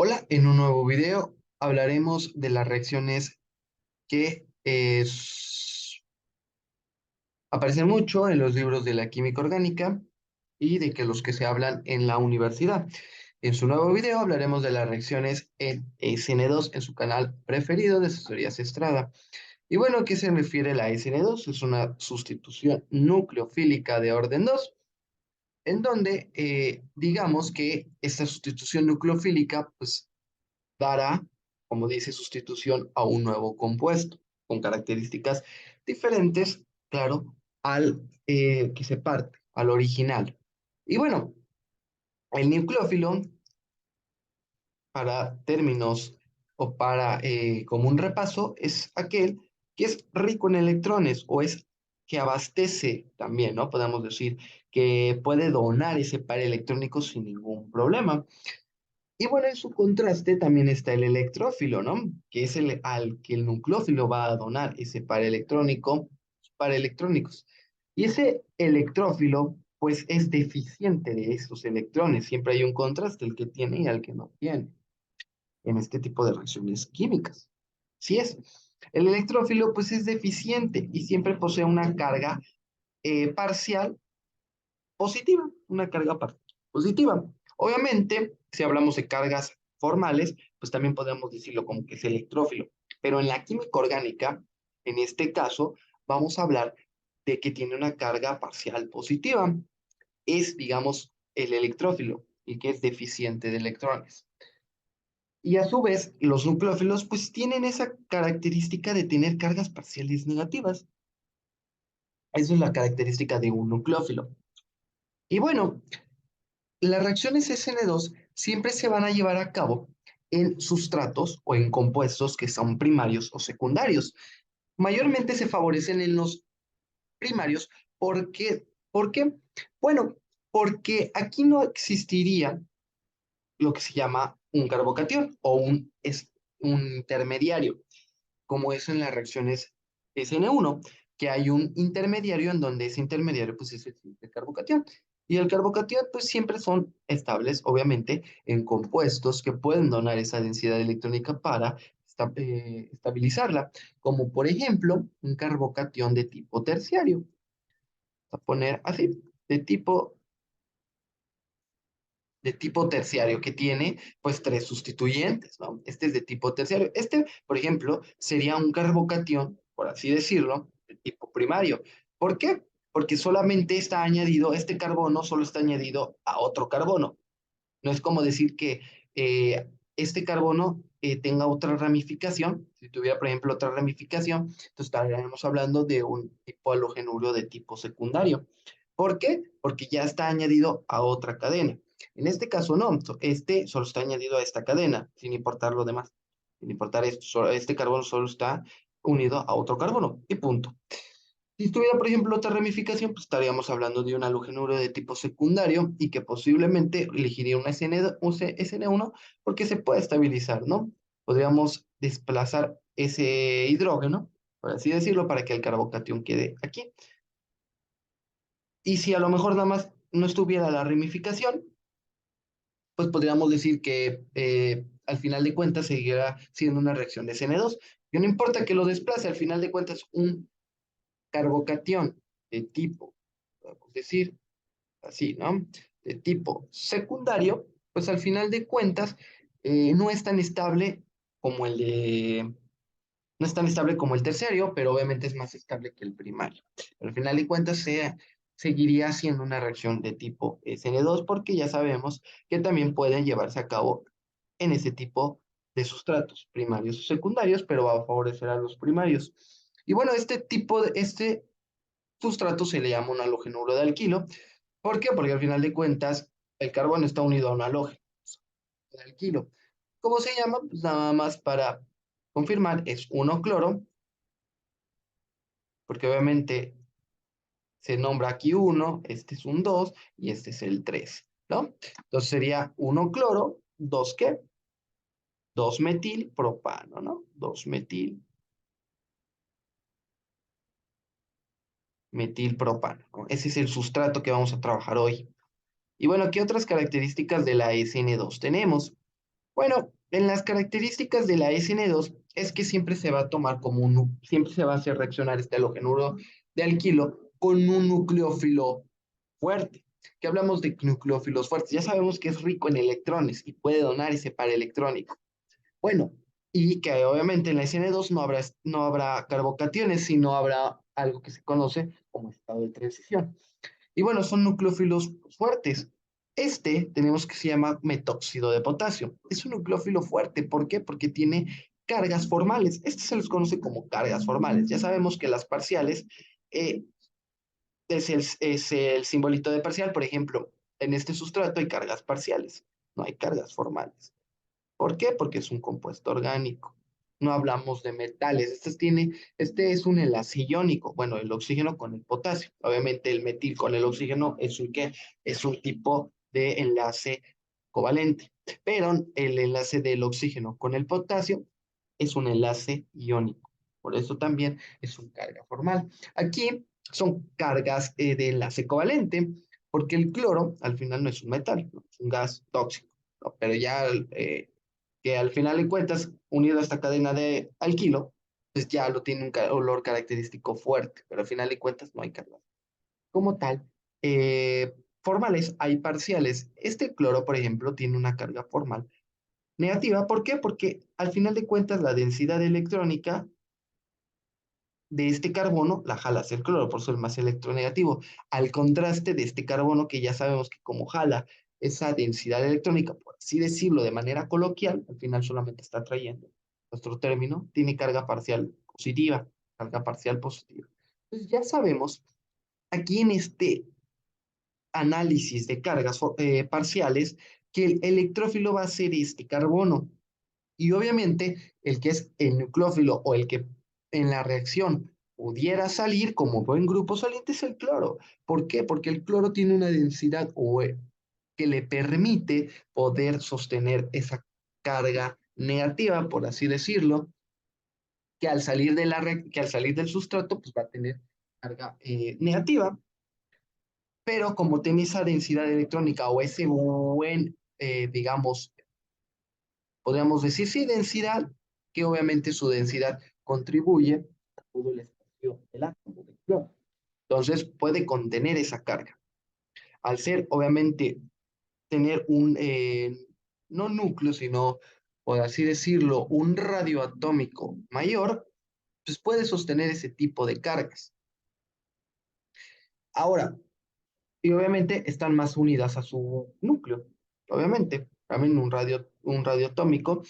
Hola, en un nuevo video hablaremos de las reacciones que aparecen mucho en los libros de la química orgánica y de que los que se hablan en la universidad. En su nuevo video hablaremos de las reacciones en SN2 en su canal preferido de Asesorías Estrada. Y bueno, ¿a qué se refiere la SN2? Es una sustitución nucleofílica de orden 2 en donde digamos que esta sustitución nucleofílica pues dará, como dice, sustitución a un nuevo compuesto con características diferentes, claro, al que se parte, al original. Y bueno, el nucleófilo, para términos o para como un repaso, es aquel que es rico en electrones o es que abastece también, ¿no? Podemos decir que puede donar ese par electrónico sin ningún problema. Y bueno, en su contraste también está el electrófilo, ¿no? Que es el al que el nucleófilo va a donar ese par electrónico, par electrónicos. Y ese electrófilo, pues es deficiente de esos electrones. Siempre hay un contraste, el que tiene y el que no tiene, en este tipo de reacciones químicas. Sí es. El electrófilo, pues es deficiente y siempre posee una carga parcial positiva, una carga positiva. Obviamente, si hablamos de cargas formales, pues también podemos decirlo como que es electrófilo. Pero en la química orgánica, en este caso, vamos a hablar de que tiene una carga parcial positiva. Es, digamos, el electrófilo y que es deficiente de electrones. Y a su vez, los nucleófilos pues tienen esa característica de tener cargas parciales negativas. Esa es la característica de un nucleófilo. Y bueno, las reacciones SN2 siempre se van a llevar a cabo en sustratos o en compuestos que son primarios o secundarios. Mayormente se favorecen en los primarios porque, ¿por qué? Bueno, porque aquí no existiría lo que se llama un carbocatión o un intermediario, como es en las reacciones SN1, que hay un intermediario en donde ese intermediario pues es el carbocatión. Y el carbocatión pues siempre son estables, obviamente, en compuestos que pueden donar esa densidad electrónica para estabilizarla, como por ejemplo un carbocatión de tipo terciario. A poner así, de tipo de tipo terciario, que tiene pues tres sustituyentes, ¿no? Este es de tipo terciario. Este, por ejemplo, sería un carbocatión, por así decirlo, de tipo primario. ¿Por qué? Porque solamente está añadido, este carbono solo está añadido a otro carbono. No es como decir que este carbono tenga otra ramificación. Si tuviera, por ejemplo, otra ramificación, entonces estaríamos hablando de un tipo halogenuro de tipo secundario. ¿Por qué? Porque ya está añadido a otra cadena. En este caso no, este solo está añadido a esta cadena, sin importar lo demás. Sin importar esto, este carbono solo está unido a otro carbono y punto. Si tuviera, por ejemplo, otra ramificación, pues estaríamos hablando de un halogenuro de tipo secundario y que posiblemente elegiría una SN1 porque se puede estabilizar, ¿no? Podríamos desplazar ese hidrógeno, por así decirlo, para que el carbocatión quede aquí. Y si a lo mejor nada más no estuviera la ramificación, pues podríamos decir que al final de cuentas seguirá siendo una reacción de SN2. Y no importa que lo desplace, al final de cuentas un carbocatión de tipo, podemos decir así, ¿no? De tipo secundario, pues al final de cuentas no es tan estable como no es tan estable como el terciario, pero obviamente es más estable que el primario. Pero al final de cuentas seguiría siendo una reacción de tipo SN2 porque ya sabemos que también pueden llevarse a cabo en ese tipo de sustratos primarios o secundarios, pero va a favorecer a los primarios. Y bueno, este sustrato se le llama un halogenuro de alquilo. ¿Por qué? Porque al final de cuentas el carbono está unido a un halógeno de alquilo. ¿Cómo se llama? Pues nada más para confirmar, es 1-cloro, porque obviamente se nombra aquí 1, este es un 2 y este es el 3, ¿no? Entonces sería 1-cloro, 2 ¿qué? 2-metil propano, ¿no? 2-metil metilpropano, ¿no? Ese es el sustrato que vamos a trabajar hoy. Y bueno, ¿qué otras características de la SN2 tenemos? Bueno, en las características de la SN2 es que siempre se va a tomar como siempre se va a hacer reaccionar este halogenuro de alquilo con un nucleófilo fuerte. Que hablamos de nucleófilos fuertes, ya sabemos que es rico en electrones y puede donar ese par electrónico. Bueno, y que obviamente en la SN2 no habrá carbocationes, sino habrá algo que se conoce como estado de transición. Y bueno, son nucleófilos fuertes. Este tenemos que se llama metóxido de potasio. Es un nucleófilo fuerte. ¿Por qué? Porque tiene cargas formales. Este se los conoce como cargas formales. Ya sabemos que las parciales eh, es el simbolito de parcial. Por ejemplo, en este sustrato hay cargas parciales, no hay cargas formales. ¿Por qué? Porque es un compuesto orgánico. No hablamos de metales. Este es un enlace iónico. Bueno, el oxígeno con el potasio. Obviamente el metil con el oxígeno es un ¿qué? Es un tipo de enlace covalente. Pero el enlace del oxígeno con el potasio es un enlace iónico. Por eso también es un carga formal. Aquí son cargas de enlace covalente, porque el cloro al final no es un metal, ¿no? Es un gas tóxico, ¿no? Pero ya que al final de cuentas, unido a esta cadena de alquilo, pues ya lo tiene un olor característico fuerte, pero al final de cuentas no hay carga. Como tal, formales hay parciales. Este cloro, por ejemplo, tiene una carga formal negativa. ¿Por qué? Porque al final de cuentas la densidad electrónica de este carbono la jala hacia el cloro, por eso es más electronegativo. Al contraste de este carbono que ya sabemos que como jala esa densidad electrónica, por así decirlo de manera coloquial, al final solamente está trayendo nuestro término, tiene carga parcial positiva, carga parcial positiva. Entonces ya sabemos aquí en este análisis de cargas parciales que el electrófilo va a ser este carbono. Y obviamente el que es el nucleófilo o el que en la reacción pudiera salir como buen grupo saliente es el cloro. ¿Por qué? Porque el cloro tiene una densidad que le permite poder sostener esa carga negativa, por así decirlo, que al salir del sustrato pues va a tener carga negativa, pero como tiene esa densidad electrónica o ese buen, digamos, podríamos decir, sí, densidad, que obviamente su densidad contribuye a todo el espacio del átomo del cloro. Entonces puede contener esa carga. Al ser, obviamente, tener no núcleo, sino, por así decirlo, un radioatómico mayor, pues puede sostener ese tipo de cargas. Ahora, y obviamente están más unidas a su núcleo, obviamente. También un radioatómico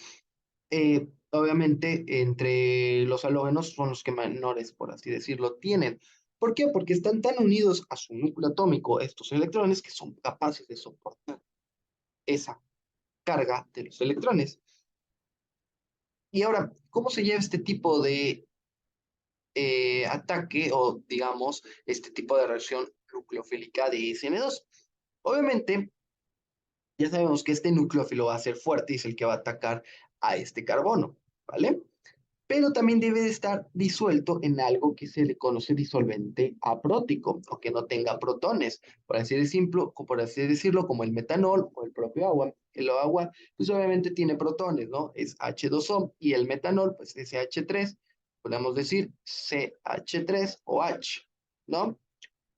obviamente entre los halógenos son los que menores, por así decirlo, tienen. ¿Por qué? Porque están tan unidos a su núcleo atómico, estos electrones, que son capaces de soportar esa carga de los electrones. Y ahora, ¿cómo se lleva este tipo de ataque o, digamos, este tipo de reacción nucleofílica de SN2? Obviamente, ya sabemos que este nucleófilo va a ser fuerte y es el que va a atacar a este carbono, ¿vale? Pero también debe de estar disuelto en algo que se le conoce disolvente aprótico o que no tenga protones, por así decirlo, como el metanol o el propio agua. El agua, pues obviamente tiene protones, ¿no? Es H2O y el metanol, pues es CH3, podemos decir CH3 o H, ¿no?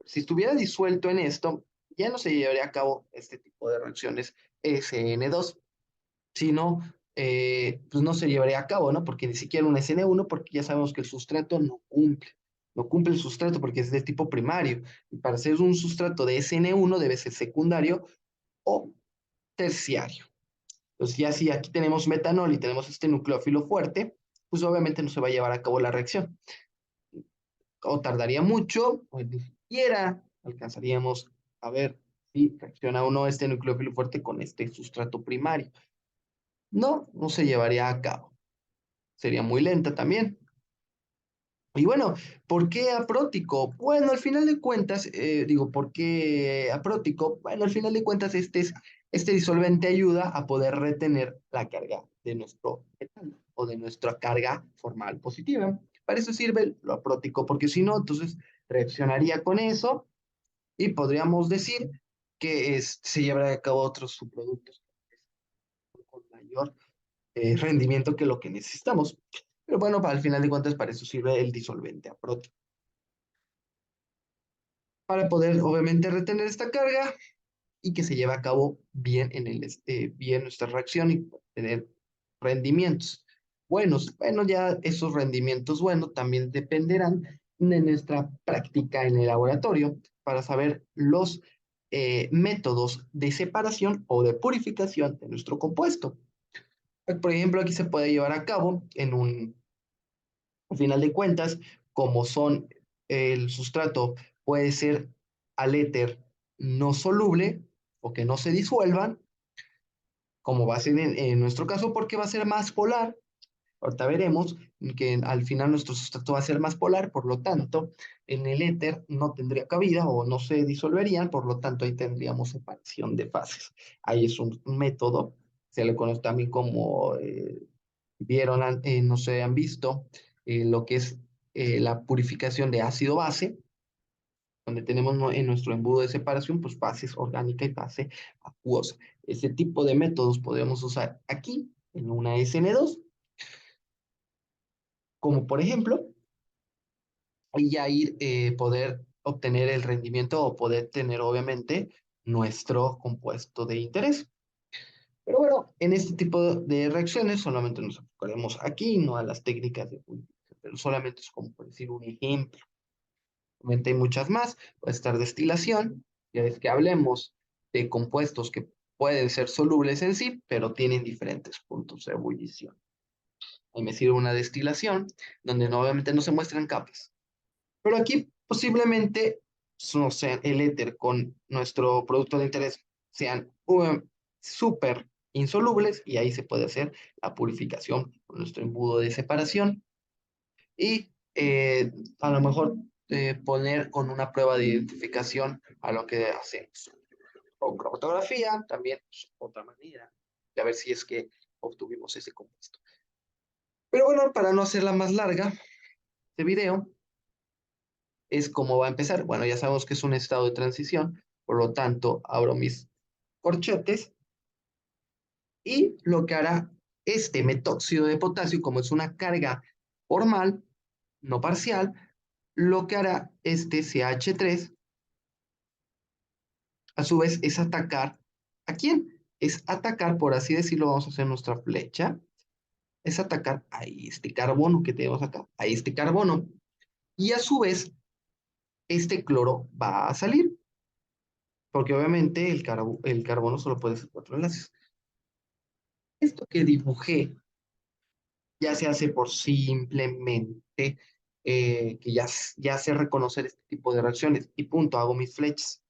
Si estuviera disuelto en esto, ya no se llevaría a cabo este tipo de reacciones SN2, si no, pues no se llevaría a cabo, ¿no? Porque ni siquiera un SN1, porque ya sabemos que el sustrato no cumple el sustrato porque es de tipo primario. Y para ser un sustrato de SN1 debe ser secundario o terciario. Entonces, ya si aquí tenemos metanol y tenemos este nucleófilo fuerte, pues obviamente no se va a llevar a cabo la reacción. O tardaría mucho, o ni siquiera alcanzaríamos a ver si reacciona o no este nucleófilo fuerte con este sustrato primario. No, no se llevaría a cabo. Sería muy lenta también. Y bueno, ¿por qué aprótico? Bueno, al final de cuentas, ¿por qué aprótico? Bueno, al final de cuentas, este disolvente ayuda a poder retener la carga de nuestro metal o de nuestra carga formal positiva. Para eso sirve lo aprótico, porque si no, entonces reaccionaría con eso y podríamos decir que se llevará a cabo otros subproductos mayor rendimiento que lo que necesitamos. Pero bueno, al final de cuentas, para eso sirve el disolvente a prótica. Para poder, obviamente, retener esta carga y que se lleve a cabo bien, bien nuestra reacción y tener rendimientos buenos. Bueno, ya esos rendimientos buenos también dependerán de nuestra práctica en el laboratorio para saber los métodos de separación o de purificación de nuestro compuesto. Por ejemplo, aquí se puede llevar a cabo en un, al final de cuentas, como son el sustrato puede ser al éter no soluble o que no se disuelvan, como va a ser en nuestro caso, porque va a ser más polar. Ahorita veremos que al final nuestro sustrato va a ser más polar, por lo tanto, en el éter no tendría cabida o no se disolverían, por lo tanto, ahí tendríamos separación de fases. Ahí es un método, se le conoce también como, vieron, no sé, han visto lo que es la purificación de ácido-base, donde tenemos en nuestro embudo de separación, pues fases orgánica y fase acuosa. Ese tipo de métodos podemos usar aquí en una SN2, como por ejemplo, y ya ir, poder obtener el rendimiento o poder tener obviamente nuestro compuesto de interés. Pero bueno, en este tipo de reacciones solamente nos enfocaremos aquí, no a las técnicas de purificación, pero solamente es como por decir un ejemplo. Obviamente hay muchas más, puede estar destilación, ya es que hablemos de compuestos que pueden ser solubles en sí, pero tienen diferentes puntos de ebullición. Ahí me sirve una destilación, donde obviamente no se muestran capas. Pero aquí posiblemente, no sé, el éter con nuestro producto de interés sean súper insolubles y ahí se puede hacer la purificación con nuestro embudo de separación y a lo mejor poner con una prueba de identificación a lo que hacemos. Con cromatografía, también pues, otra manera de ver si es que obtuvimos ese compuesto. Pero bueno, para no hacerla más larga, este video es cómo va a empezar. Bueno, ya sabemos que es un estado de transición, por lo tanto, abro mis corchetes y lo que hará este metóxido de potasio, como es una carga formal, no parcial, lo que hará este CH3 a su vez es atacar. ¿A quién? Es atacar, por así decirlo, vamos a hacer nuestra flecha, es atacar a este carbono que tenemos acá, a este carbono. Y a su vez, este cloro va a salir, porque obviamente el carbono solo puede ser cuatro enlaces. Esto que dibujé ya se hace por simplemente que ya sé reconocer este tipo de reacciones y punto, hago mis flechas.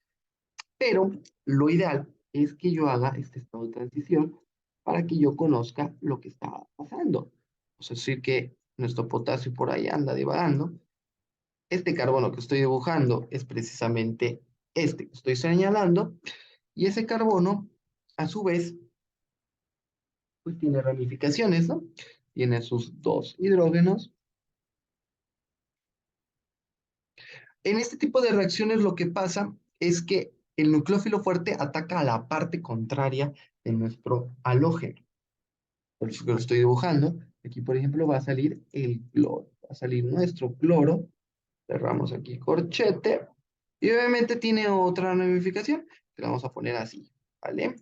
Pero lo ideal es que yo haga este estado de transición para que yo conozca lo que está pasando. Es decir, que nuestro potasio por ahí anda divagando. Este carbono que estoy dibujando es precisamente este que estoy señalando. Y ese carbono, a su vez, pues tiene ramificaciones, ¿no? Tiene sus dos hidrógenos. En este tipo de reacciones lo que pasa es que el nucleófilo fuerte ataca a la parte contraria de nuestro halógeno. Por eso que lo estoy dibujando. Aquí, por ejemplo, va a salir el cloro. Va a salir nuestro cloro. Cerramos aquí corchete. Y obviamente tiene otra ramificación que la vamos a poner así, ¿vale?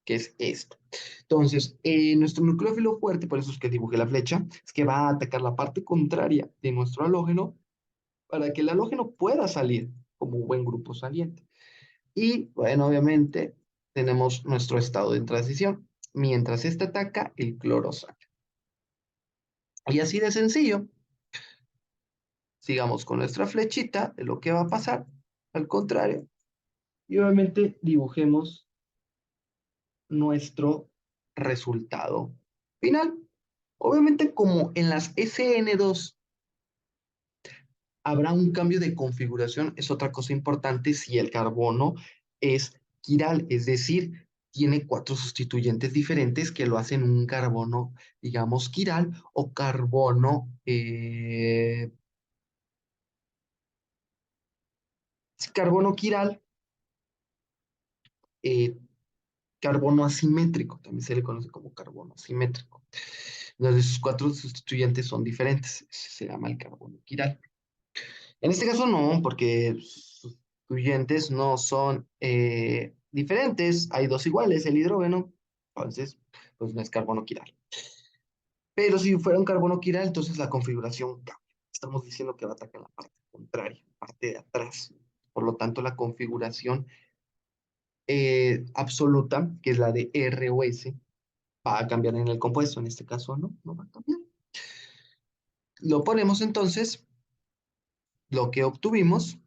Que es esto. Entonces, nuestro nucleófilo fuerte, por eso es que dibujé la flecha, es que va a atacar la parte contraria de nuestro halógeno para que el halógeno pueda salir como un buen grupo saliente. Y bueno, obviamente tenemos nuestro estado de transición. Mientras este ataca, el cloro sale. Y así de sencillo, sigamos con nuestra flechita de lo que va a pasar. Al contrario, y obviamente dibujemos nuestro resultado final. Obviamente, como en las SN2 habrá un cambio de configuración, es otra cosa importante si el carbono es quiral, es decir, tiene cuatro sustituyentes diferentes que lo hacen un carbono, digamos, quiral o carbono quiral, eh, carbono asimétrico, también se le conoce como carbono asimétrico. Entonces, sus cuatro sustituyentes son diferentes, ese se llama el carbono quiral. En este caso no, porque sus sustituyentes no son diferentes, hay dos iguales, el hidrógeno, entonces, pues no es carbono quiral. Pero si fuera un carbono quiral, entonces la configuración cambia. Estamos diciendo que va a atacar la parte contraria, parte de atrás. Por lo tanto, la configuración absoluta, que es la de R o S, va a cambiar en el compuesto. En este caso, no, no va a cambiar. Lo ponemos entonces, lo que obtuvimos,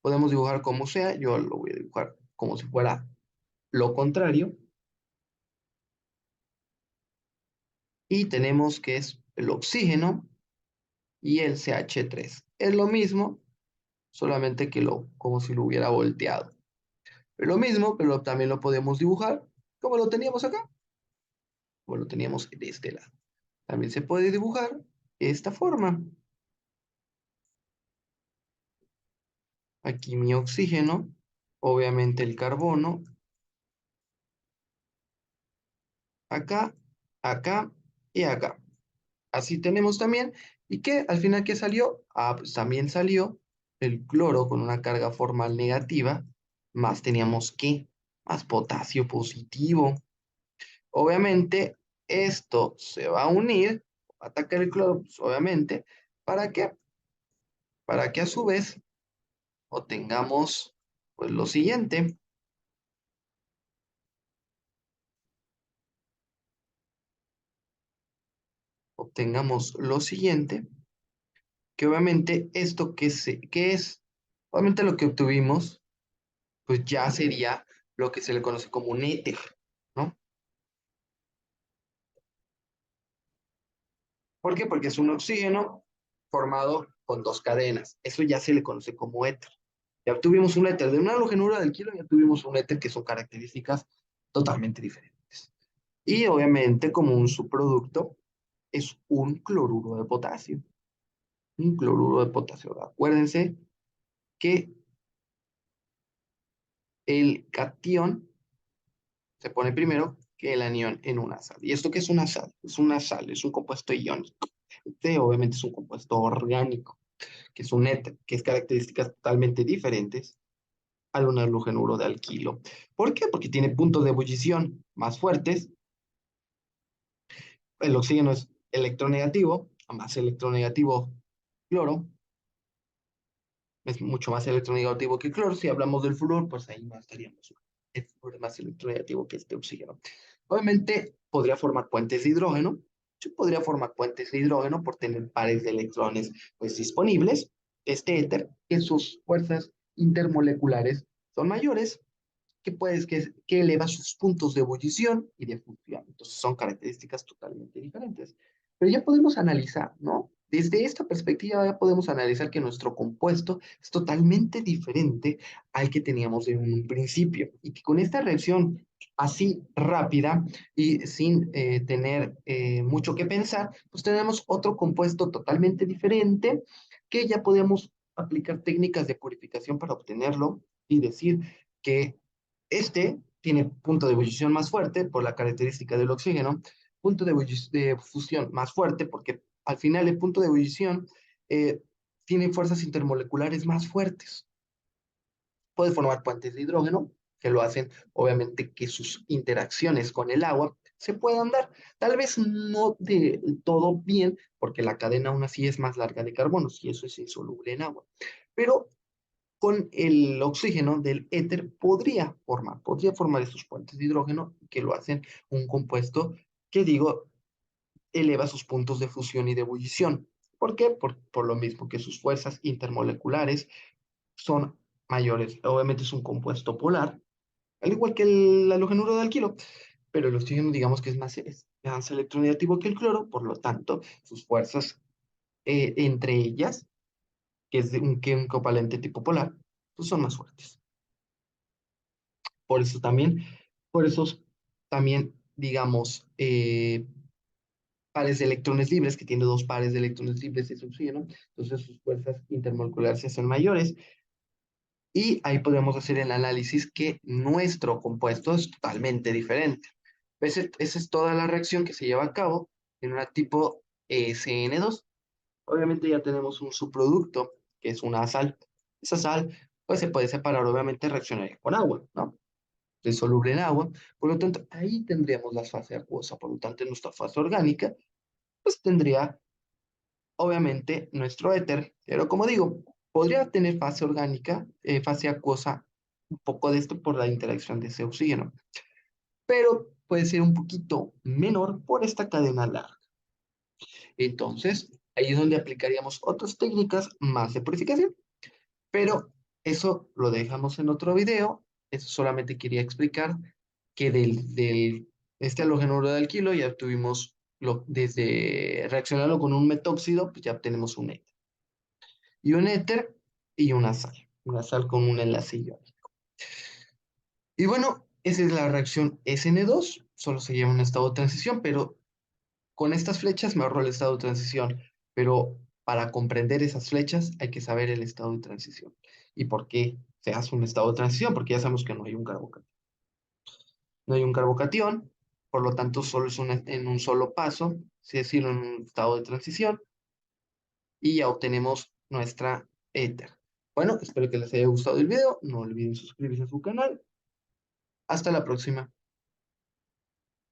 podemos dibujar como sea. Yo lo voy a dibujar como si fuera lo contrario. Y tenemos que es el oxígeno y el CH3. Es lo mismo, solamente que como si lo hubiera volteado. Es lo mismo, pero también lo podemos dibujar como lo teníamos acá, como lo teníamos de este lado. También se puede dibujar de esta forma. Aquí mi oxígeno, obviamente el carbono, acá, acá y acá. Así tenemos también, ¿y qué? Al final, ¿qué salió? Ah, pues también salió el cloro con una carga formal negativa, más teníamos que, más potasio positivo. Obviamente, esto se va a unir, va a atacar el cloro, pues, obviamente, ¿para qué? Para que a su vez obtengamos, pues lo siguiente, obtengamos lo siguiente, que obviamente esto que es, obviamente lo que obtuvimos pues ya sería lo que se le conoce como un éter, ¿no? ¿Por qué? Porque es un oxígeno formado con dos cadenas. Eso ya se le conoce como éter. Ya obtuvimos un éter de una halogenuro de alquilo, ya tuvimos un éter que son características totalmente diferentes. Y obviamente como un subproducto es un cloruro de potasio. Un cloruro de potasio. Acuérdense que el cation se pone primero que el anión en una sal. ¿Y esto qué es una sal? Es una sal, es un compuesto iónico. Este obviamente es un compuesto orgánico, que es un éter, que es características totalmente diferentes al un halogenuro de alquilo. ¿Por qué? Porque tiene puntos de ebullición más fuertes. El oxígeno es electronegativo, más electronegativo cloro, es mucho más electronegativo que el cloro. Si hablamos del flúor, pues ahí no estaríamos. El flúor es más electronegativo que este oxígeno. Obviamente podría formar puentes de hidrógeno. Sí podría formar puentes de hidrógeno por tener pares de electrones pues, disponibles. Este éter, que sus fuerzas intermoleculares son mayores, que eleva sus puntos de ebullición y de fusión. Entonces son características totalmente diferentes. Pero ya podemos analizar, ¿no? Desde esta perspectiva ya podemos analizar que nuestro compuesto es totalmente diferente al que teníamos en un principio y que con esta reacción así rápida y sin tener mucho que pensar, pues tenemos otro compuesto totalmente diferente que ya podemos aplicar técnicas de purificación para obtenerlo y decir que este tiene punto de ebullición más fuerte por la característica del oxígeno, punto de fusión más fuerte porque al final el punto de ebullición eh, tiene fuerzas intermoleculares más fuertes. Puede formar puentes de hidrógeno que lo hacen obviamente que sus interacciones con el agua se puedan dar. Tal vez no de todo bien porque la cadena aún así es más larga de carbonos y eso es insoluble en agua. Pero con el oxígeno del éter podría formar esos puentes de hidrógeno que lo hacen un compuesto que digo, eleva sus puntos de fusión y de ebullición. ¿Por qué? Por lo mismo que sus fuerzas intermoleculares son mayores. Obviamente es un compuesto polar, al igual que el halogenuro de alquilo, pero el oxígeno digamos que es más electronegativo que el cloro, por lo tanto, sus fuerzas entre ellas, que es un covalente tipo polar, pues son más fuertes. Por eso también, por eso también, digamos, pares de electrones libres, que tiene dos pares de electrones libres es oxígeno, entonces sus fuerzas intermoleculares se hacen mayores. y ahí podemos hacer el análisis que nuestro compuesto es totalmente diferente. Esa es toda la reacción que se lleva a cabo en una tipo SN2. Obviamente ya tenemos un subproducto, que es una sal. Esa sal, pues se puede separar, obviamente reaccionaría con agua, ¿no? Es soluble en agua. Por lo tanto, ahí tendríamos la fase acuosa. Por lo tanto, en nuestra fase orgánica, pues tendría, obviamente, nuestro éter. Pero como digo, podría tener fase orgánica, fase acuosa, un poco de esto por la interacción de ese oxígeno. Pero puede ser un poquito menor por esta cadena larga. Entonces, ahí es donde aplicaríamos otras técnicas más de purificación. Pero eso lo dejamos en otro video. Eso solamente quería explicar que del este halogeno de alquilo ya tuvimos desde reaccionarlo con un metóxido, pues ya tenemos un éter. Y un éter y una sal con un enlace iónico. Y bueno, esa es la reacción SN2, solo se lleva un estado de transición, pero con estas flechas me ahorro el estado de transición, pero para comprender esas flechas hay que saber el estado de transición. ¿Y por qué se hace un estado de transición? Porque ya sabemos que no hay un carbocatión. No hay un carbocatión, por lo tanto solo es en un solo paso, es decir, en un estado de transición, y ya obtenemos nuestra éter. Bueno, espero que les haya gustado el video. No olviden suscribirse a su canal. Hasta la próxima.